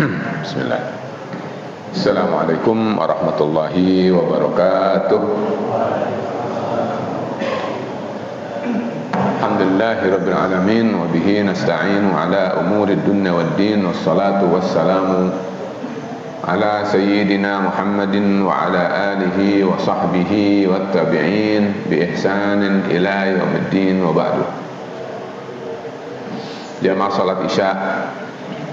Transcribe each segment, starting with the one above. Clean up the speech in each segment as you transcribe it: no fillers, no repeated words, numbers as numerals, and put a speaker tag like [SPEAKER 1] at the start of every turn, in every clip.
[SPEAKER 1] Bismillah. Assalamualaikum warahmatullahi wabarakatuh. Alhamdulillahirabbil alamin wa bihi nasta'inu ala umurid dunya waddin wassalatu wassalamu ala sayyidina Muhammadin wa ala alihi wa sahbihi wattabi'in bi ihsanin ila yaumiddin wa ba'du. Jamaah salat Isya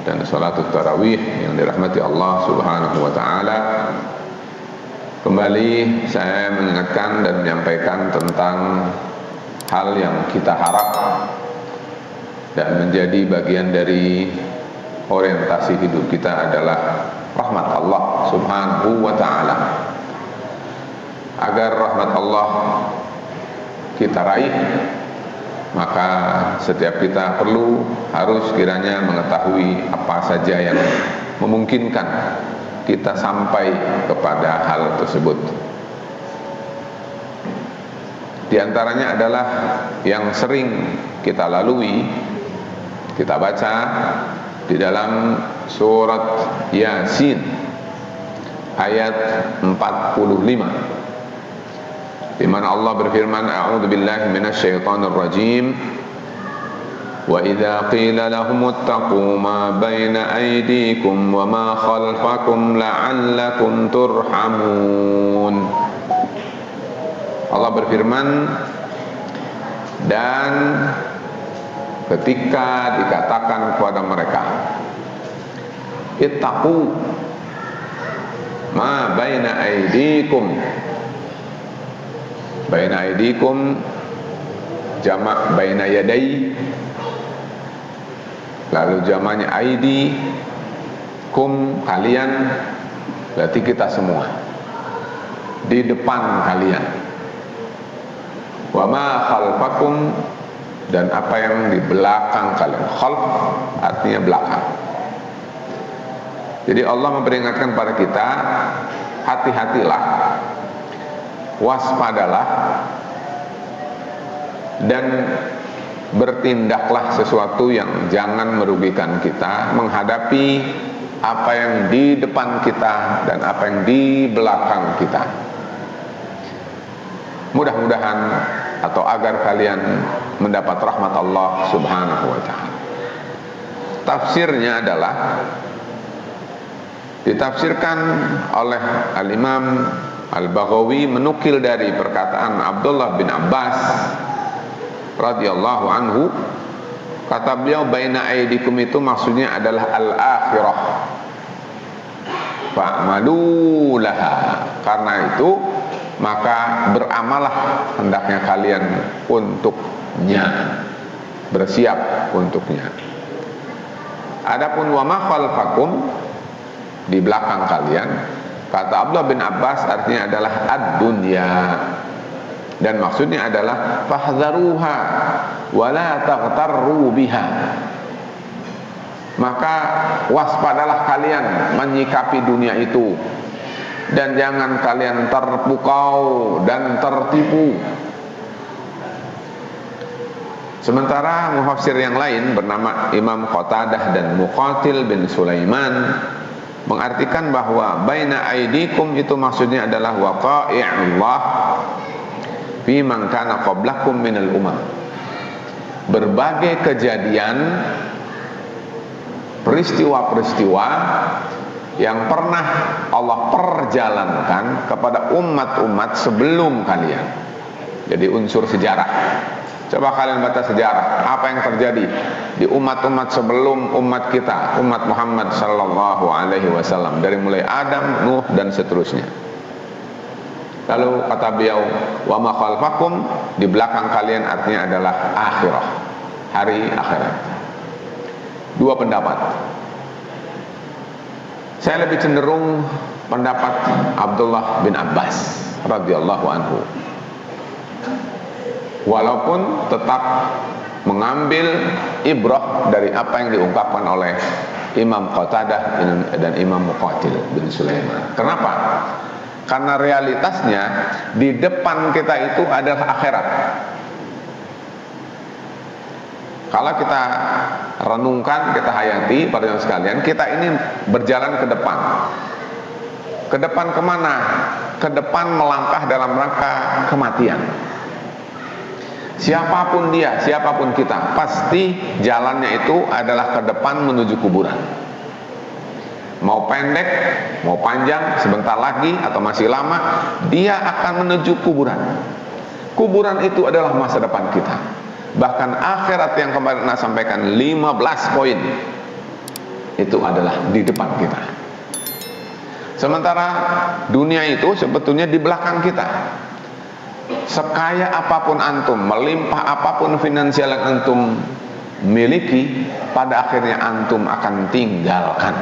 [SPEAKER 1] dan salatul tarawih yang dirahmati Allah Subhanahu wa taala. Kembali saya mengingatkan dan menyampaikan tentang hal yang kita harap dan menjadi bagian dari orientasi hidup kita adalah rahmat Allah Subhanahu wa taala. Agar rahmat Allah kita raih, maka setiap kita harus kiranya mengetahui apa saja yang memungkinkan kita sampai kepada hal tersebut. Di antaranya adalah yang sering kita lalui, kita baca di dalam surat Yasin ayat 45, di mana Allah berfirman, a'udzubillahi minasyaitonir rajim, wa idza qila lahum ittaqu ma baina aydikum wa ma khalfakum la'allakum turhamun. Allah berfirman, dan ketika dikatakan kepada mereka, ittaqu ma baina aydikum, baina aydikum jamak baina yadai, lalu jamaknya aidi, kum kalian, berarti kita semua di depan kalian, wa ma khalfakum, dan apa yang di belakang kalian. Khalf artinya belakang. Jadi Allah memperingatkan pada kita, hati-hatilah, waspadalah, dan bertindaklah sesuatu yang jangan merugikan kita menghadapi apa yang di depan kita dan apa yang di belakang kita. Mudah-mudahan atau agar kalian mendapat rahmat Allah Subhanahu wa ta'ala. Tafsirnya adalah ditafsirkan oleh Al-Imam Al-Baghawi menukil dari perkataan Abdullah bin Abbas radhiyallahu anhu. Kata beliau, baina aidikum itu maksudnya adalah al-akhirah, fa'malu laha, karena itu maka beramalah hendaknya kalian untuknya, bersiap untuknya. Adapun wa ma khalfakum, di belakang kalian, kata Abdullah bin Abbas artinya adalah ad-dunya, dan maksudnya adalah fahdharuha wa la taghtarru biha, maka waspadalah kalian menyikapi dunia itu dan jangan kalian terpukau dan tertipu. Sementara mufassir yang lain bernama Imam Qatadah dan Muqatil bin Sulaiman mengartikan bahwa baina aidikum itu maksudnya adalah waqa'i'ullah fi man kana qablakum minal umam. Berbagai kejadian, peristiwa-peristiwa yang pernah Allah perjalankan kepada umat-umat sebelum kalian. Jadi unsur sejarah. Coba kalian baca sejarah, apa yang terjadi di umat-umat sebelum umat kita, umat Muhammad sallallahu alaihi wasallam, dari mulai Adam, Nuh, dan seterusnya. Lalu kata beliau, wa ma khalfakum, di belakang kalian artinya adalah akhirah, hari akhirat. Dua pendapat. Saya lebih cenderung pendapat Abdullah bin Abbas radhiyallahu anhu, walaupun tetap mengambil ibrah dari apa yang diungkapkan oleh Imam Qatadah dan Imam Muqatil bin Sulaiman. Kenapa? Karena realitasnya di depan kita itu adalah akhirat. Kalau kita renungkan, kita hayati para jemaah sekalian. Kita ini berjalan ke depan. Ke depan kemana? Ke depan melangkah dalam rangka kematian. Siapapun dia, siapapun kita, pasti jalannya itu adalah ke depan menuju kuburan. Mau pendek, mau panjang, sebentar lagi atau masih lama, dia akan menuju kuburan. Kuburan itu adalah masa depan kita. Bahkan akhirat yang kemarin saya sampaikan 15 poin itu adalah di depan kita. Sementara dunia itu sebetulnya di belakang kita. Sekaya apapun antum, melimpah apapun finansial yang antum miliki, pada akhirnya antum akan tinggalkan.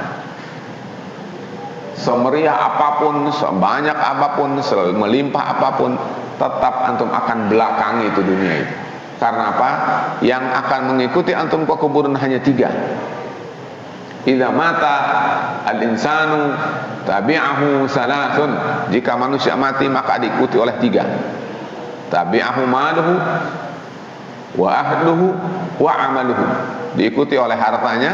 [SPEAKER 1] Semeriah apapun, sebanyak apapun, melimpah apapun, tetap antum akan belakangi itu dunia itu. Karena apa? Yang akan mengikuti antum ke kuburan hanya 3. Idza mata al-insanu tabi'ahu salasun. Jika manusia mati maka diikuti oleh 3. Tabi'ahu maluhu wa ahluhu wa amaluhu. Diikuti oleh hartanya,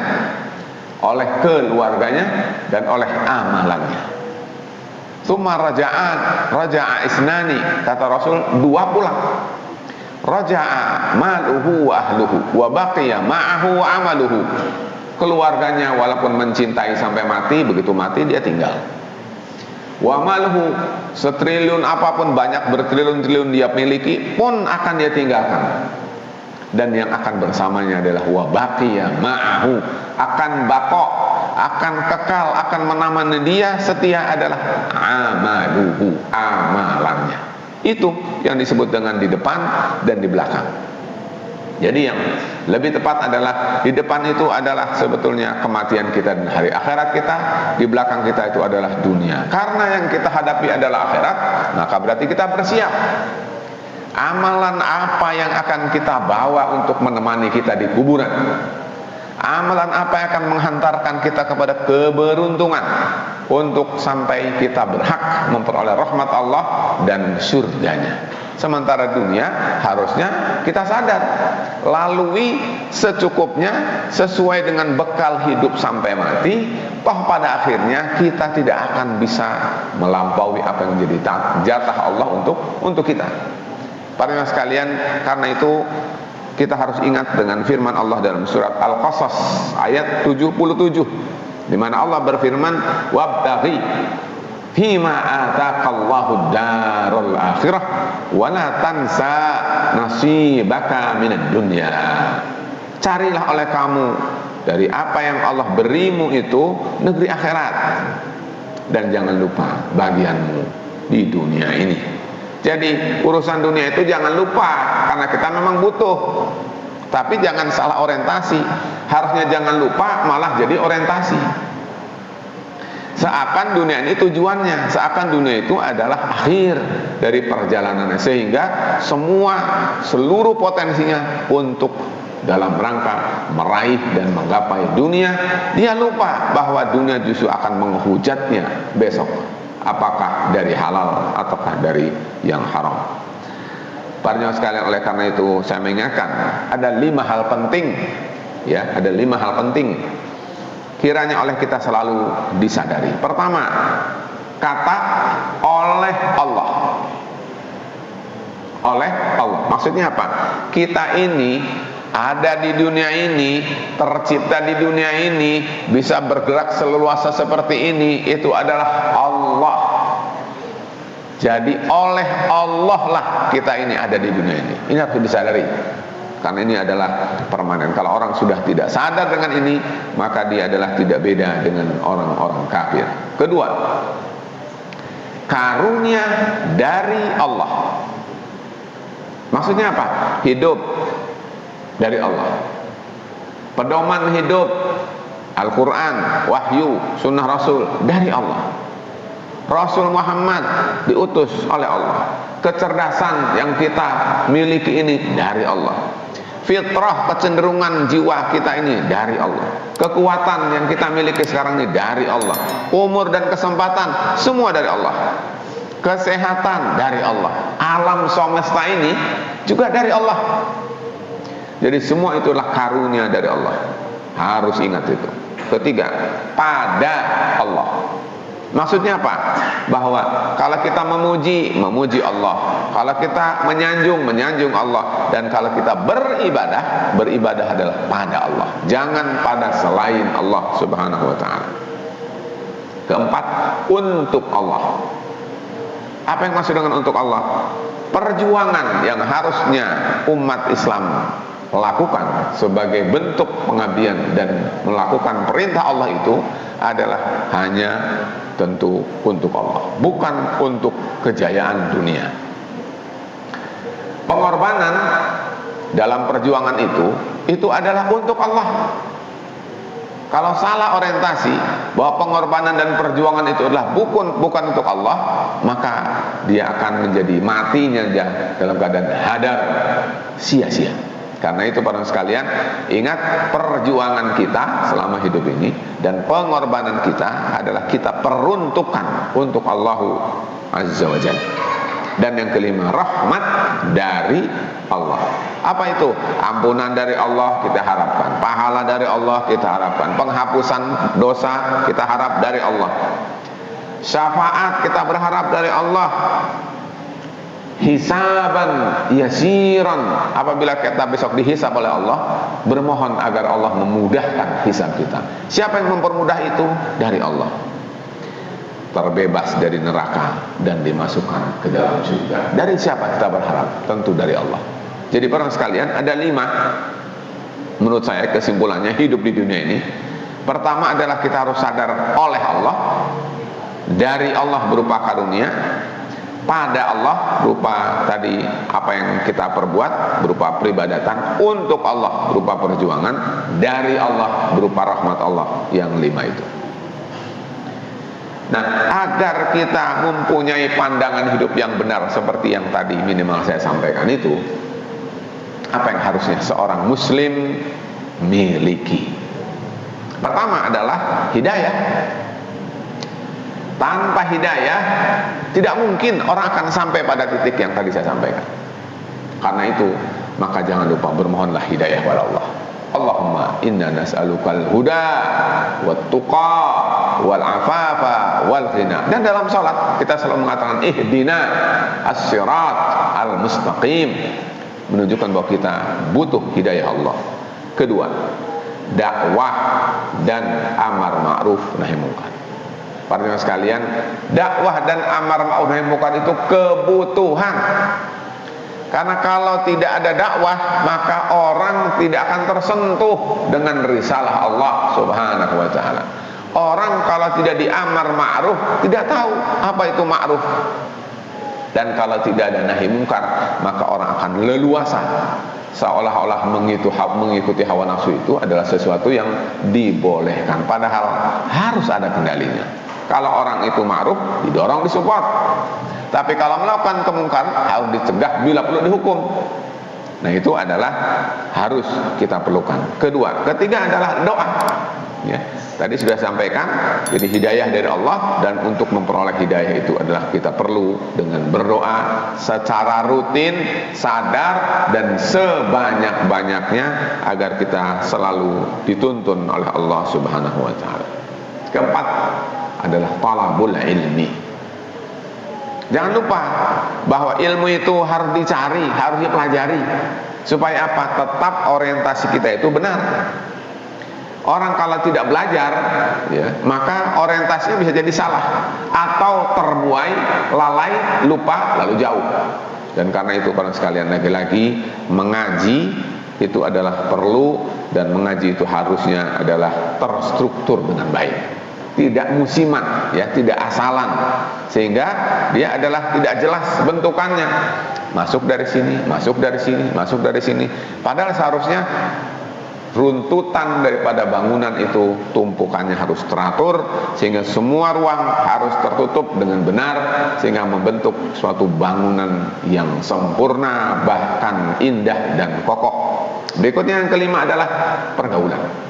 [SPEAKER 1] oleh keluarganya, dan oleh amalannya. Tsumma raja'a isnani, kata Rasul, 2 pulang. Raja'a maluhu wa ahluhu wa baqiya ma'ahu wa amaluhu. Keluarganya walaupun mencintai sampai mati, begitu mati dia tinggal. Wa maluhu, setriliun apapun, banyak bertriliun-triliun dia miliki pun akan dia tinggalkan. Dan yang akan bersamanya adalah wa baqiya ma'ahu, akan baqo, akan kekal, akan menemani dia setia adalah amaluhu, amalannya. Itu yang disebut dengan di depan dan di belakang. Jadi yang lebih tepat adalah di depan itu adalah sebetulnya kematian kita dan hari akhirat kita, di belakang kita itu adalah dunia. Karena yang kita hadapi adalah akhirat, maka berarti kita bersiap. Amalan apa yang akan kita bawa untuk menemani kita di kuburan? Amalan apa yang akan menghantarkan kita kepada keberuntungan untuk sampai kita berhak memperoleh rahmat Allah dan surganya. Sementara dunia harusnya kita sadar, lalui secukupnya sesuai dengan bekal hidup sampai mati. Toh pada akhirnya kita tidak akan bisa melampaui apa yang menjadi jatah Allah untuk kita. Para jemaah sekalian, karena itu kita harus ingat dengan firman Allah dalam surat Al-Qasas ayat 77, di mana Allah berfirman, wabtaghi fima ataqallahu darul akhirah wa la tansa nasibaka minad dunya. Carilah oleh kamu dari apa yang Allah berimu itu negeri akhirat, dan jangan lupa bagianmu di dunia ini. Jadi urusan dunia itu jangan lupa, karena kita memang butuh. Tapi jangan salah orientasi. Harusnya jangan lupa, malah jadi orientasi. Seakan dunia ini tujuannya, seakan dunia itu adalah akhir dari perjalanannya, sehingga seluruh potensinya untuk dalam rangka meraih dan menggapai dunia, dia lupa bahwa dunia justru akan menghujatnya besok, apakah dari halal ataukah dari yang haram. Para jemaah sekalian, oleh karena itu saya mengingatkan ada 5 hal penting, ya, ada 5 hal penting kiranya oleh kita selalu disadari. Pertama, kata oleh Allah. Oleh Allah, maksudnya apa? Kita ini ada di dunia ini, tercipta di dunia ini, bisa bergerak seluasa seperti ini, itu adalah Allah. Jadi oleh Allah lah kita ini ada di dunia ini. Ini harus disadari, karena ini adalah permanen. Kalau orang sudah tidak sadar dengan ini, maka dia adalah tidak beda dengan orang-orang kafir. Kedua, karunia dari Allah. Maksudnya apa? Hidup dari Allah, pedoman hidup, Al-Quran, wahyu, sunnah Rasul dari Allah. Rasul Muhammad diutus oleh Allah. Kecerdasan yang kita miliki ini dari Allah. Fitrah, kecenderungan jiwa kita ini dari Allah. Kekuatan yang kita miliki sekarang ini dari Allah. Umur dan kesempatan semua dari Allah. Kesehatan dari Allah. Alam semesta ini juga dari Allah. Jadi semua itulah karunia dari Allah. Harus ingat itu. Ketiga, pada Allah. Maksudnya apa? Bahwa kalau kita memuji Allah. Kalau kita menyanjung Allah. Dan kalau kita beribadah adalah pada Allah. Jangan pada selain Allah subhanahu wa ta'ala. Keempat, untuk Allah. Apa yang maksud dengan untuk Allah? Perjuangan yang harusnya umat Islam lakukan sebagai bentuk pengabdian dan melakukan perintah Allah itu adalah hanya tentu untuk Allah, bukan untuk kejayaan dunia. Pengorbanan dalam perjuangan itu adalah untuk Allah. Kalau salah orientasi bahwa pengorbanan dan perjuangan itu adalah bukan untuk Allah, maka dia akan menjadi matinya dalam keadaan hadar, sia-sia. Karena itu para sekalian, ingat perjuangan kita selama hidup ini dan pengorbanan kita adalah kita peruntukan untuk Allah Azza wa Jalla. Dan yang kelima, rahmat dari Allah. Apa itu? Ampunan dari Allah kita harapkan, pahala dari Allah kita harapkan, penghapusan dosa kita harap dari Allah, syafaat kita berharap dari Allah, hisaban yasiran, apabila kita besok dihisab oleh Allah, bermohon agar Allah memudahkan hisab kita. Siapa yang mempermudah itu? Dari Allah. Terbebas dari neraka dan dimasukkan ke dalam surga. Dari siapa kita berharap? Tentu dari Allah. Jadi para sekalian, ada 5 menurut saya kesimpulannya hidup di dunia ini. Pertama adalah kita harus sadar oleh Allah, dari Allah berupa karunia, pada Allah berupa tadi apa yang kita perbuat berupa peribadatan, untuk Allah berupa perjuangan, dari Allah berupa rahmat Allah, yang 5 itu. Nah, agar kita mempunyai pandangan hidup yang benar seperti yang tadi minimal saya sampaikan itu, apa yang harusnya seorang muslim miliki? Pertama adalah hidayah. Tanpa hidayah tidak mungkin orang akan sampai pada titik yang tadi saya sampaikan. Karena itu, maka jangan lupa bermohonlah hidayah kepada Allah. Allahumma inna nas'alukal huda wat tuqa wal afafa wal ghina. Dan dalam salat kita selalu mengatakan ihdina as-sirat al-mustaqim, menunjukkan bahwa kita butuh hidayah Allah. Kedua, dakwah dan amar ma'ruf nahi munkar. Para jemaah sekalian, dakwah dan amar ma'ruf nahi munkar itu kebutuhan. Karena kalau tidak ada dakwah, maka orang tidak akan tersentuh dengan risalah Allah subhanahu wa ta'ala. Orang kalau tidak diamar ma'ruf, tidak tahu apa itu ma'ruf. Dan kalau tidak ada nahi mungkar, maka orang akan leluasa, seolah-olah mengikuti hawa nafsu itu adalah sesuatu yang dibolehkan, padahal harus ada kendalinya. Kalau orang itu ma'ruf, didorong, disupport. Tapi kalau melakukan kemungkar, harus dicegah, bila perlu dihukum. Nah, itu adalah harus kita perlukan. Ketiga adalah doa. Ya, tadi sudah sampaikan, jadi hidayah dari Allah, dan untuk memperoleh hidayah itu adalah kita perlu dengan berdoa secara rutin, sadar, dan sebanyak-banyaknya agar kita selalu dituntun oleh Allah subhanahu wa ta'ala. Keempat adalah talabul ilmi. Jangan lupa bahwa ilmu itu harus dicari, harus dipelajari. Supaya apa? Tetap orientasi kita itu benar. Orang kalau tidak belajar, ya, maka orientasinya bisa jadi salah, atau terbuai, lalai, lupa, lalu jauh. Dan karena itu para sekalian, lagi-lagi mengaji itu adalah perlu, dan mengaji itu harusnya adalah terstruktur dengan baik. Tidak musiman, ya, tidak asalan, sehingga dia adalah tidak jelas bentukannya. Masuk dari sini, masuk dari sini, masuk dari sini. Padahal seharusnya runtutan daripada bangunan itu tumpukannya harus teratur, sehingga semua ruang harus tertutup dengan benar, sehingga membentuk suatu bangunan yang sempurna, bahkan indah dan kokoh. Berikutnya yang kelima adalah pergaulan.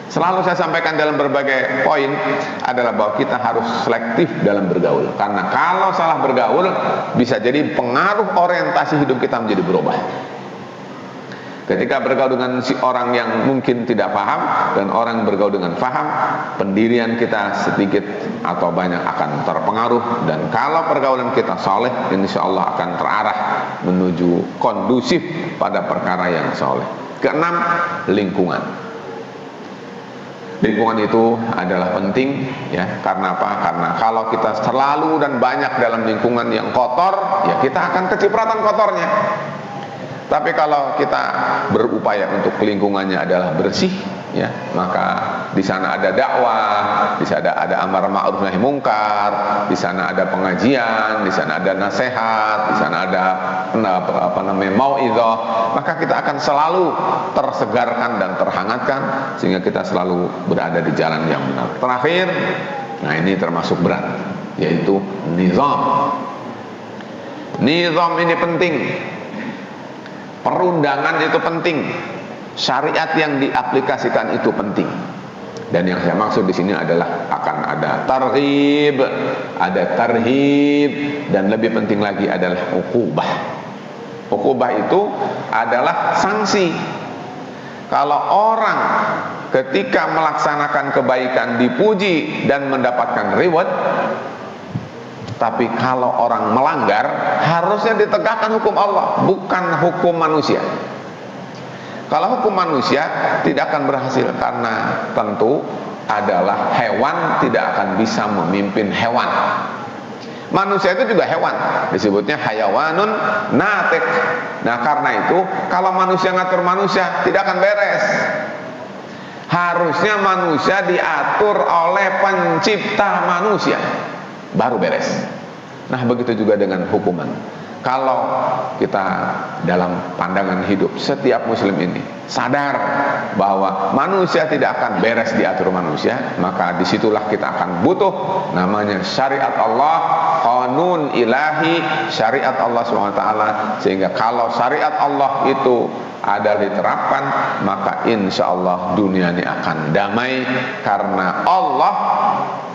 [SPEAKER 1] Selalu saya sampaikan dalam berbagai poin adalah bahwa kita harus selektif dalam bergaul. Karena kalau salah bergaul, bisa jadi pengaruh orientasi hidup kita menjadi berubah. Ketika bergaul dengan si orang yang mungkin tidak paham dan orang bergaul dengan paham, pendirian kita sedikit atau banyak akan terpengaruh. Dan kalau pergaulan kita soleh, insya Allah akan terarah menuju kondusif pada perkara yang soleh. Keenam, lingkungan. Lingkungan itu adalah penting, ya. Karena apa? Karena kalau kita selalu dan banyak dalam lingkungan yang kotor, ya kita akan kecipratan kotornya. Tapi kalau kita berupaya untuk lingkungannya adalah bersih, ya, maka di sana ada dakwah, di sana ada amar ma'ruf nahi mungkar, di sana ada pengajian, di sana ada nasihat, di sana ada mau'izah, maka kita akan selalu tersegarkan dan terhangatkan sehingga kita selalu berada di jalan yang benar. Terakhir, nah ini termasuk berat, yaitu nizam. Nizam ini penting. Perundangan itu penting, syariat yang diaplikasikan itu penting. Dan yang saya maksud di sini adalah akan ada targhib, ada tarhib, dan lebih penting lagi adalah uqubah. Uqubah itu adalah sanksi. Kalau orang ketika melaksanakan kebaikan dipuji dan mendapatkan reward, tapi kalau orang melanggar, harusnya ditegakkan hukum Allah, bukan hukum manusia. Kalau hukum manusia tidak akan berhasil, karena tentu adalah hewan tidak akan bisa memimpin hewan. Manusia itu juga hewan, disebutnya hayawanun natik. Nah karena itu, kalau manusia ngatur manusia, tidak akan beres. Harusnya manusia diatur oleh pencipta manusia, baru beres. Nah begitu juga dengan hukuman. Kalau kita dalam pandangan hidup, setiap muslim ini sadar bahwa manusia tidak akan beres diatur manusia, maka disitulah kita akan butuh namanya syariat Allah, qanun ilahi, syariat Allah SWT. Sehingga kalau syariat Allah itu ada diterapkan, maka insya Allah dunia ini akan damai, karena Allah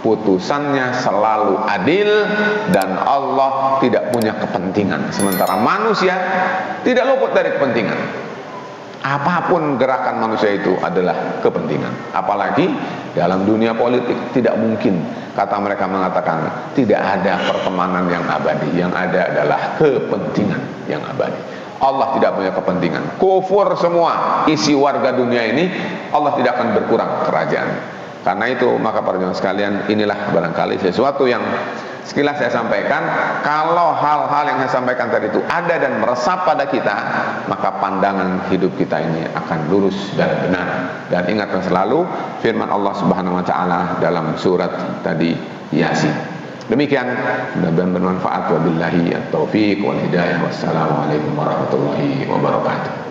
[SPEAKER 1] putusannya selalu adil dan Allah tidak punya kepentingan. Sementara manusia tidak luput dari kepentingan. Apapun gerakan manusia itu adalah kepentingan. Apalagi dalam dunia politik, tidak mungkin, kata mereka mengatakan, tidak ada pertemanan yang abadi. Yang ada adalah kepentingan yang abadi. Allah tidak punya kepentingan. Kufur semua isi warga dunia ini, Allah tidak akan berkurang kerajaan. Karena itu maka para jemaah sekalian, inilah barangkali sesuatu yang sekilas saya sampaikan. Kalau hal-hal yang saya sampaikan tadi itu ada dan meresap pada kita, maka pandangan hidup kita ini akan lurus dan benar. Dan ingatkan selalu firman Allah Subhanahu wa taala dalam surat tadi Yasin. Demikian, mudah-mudahan bermanfaat. Wabillahi at-taufiq wal hidayah. Wassalamualaikum warahmatullahi wabarakatuh.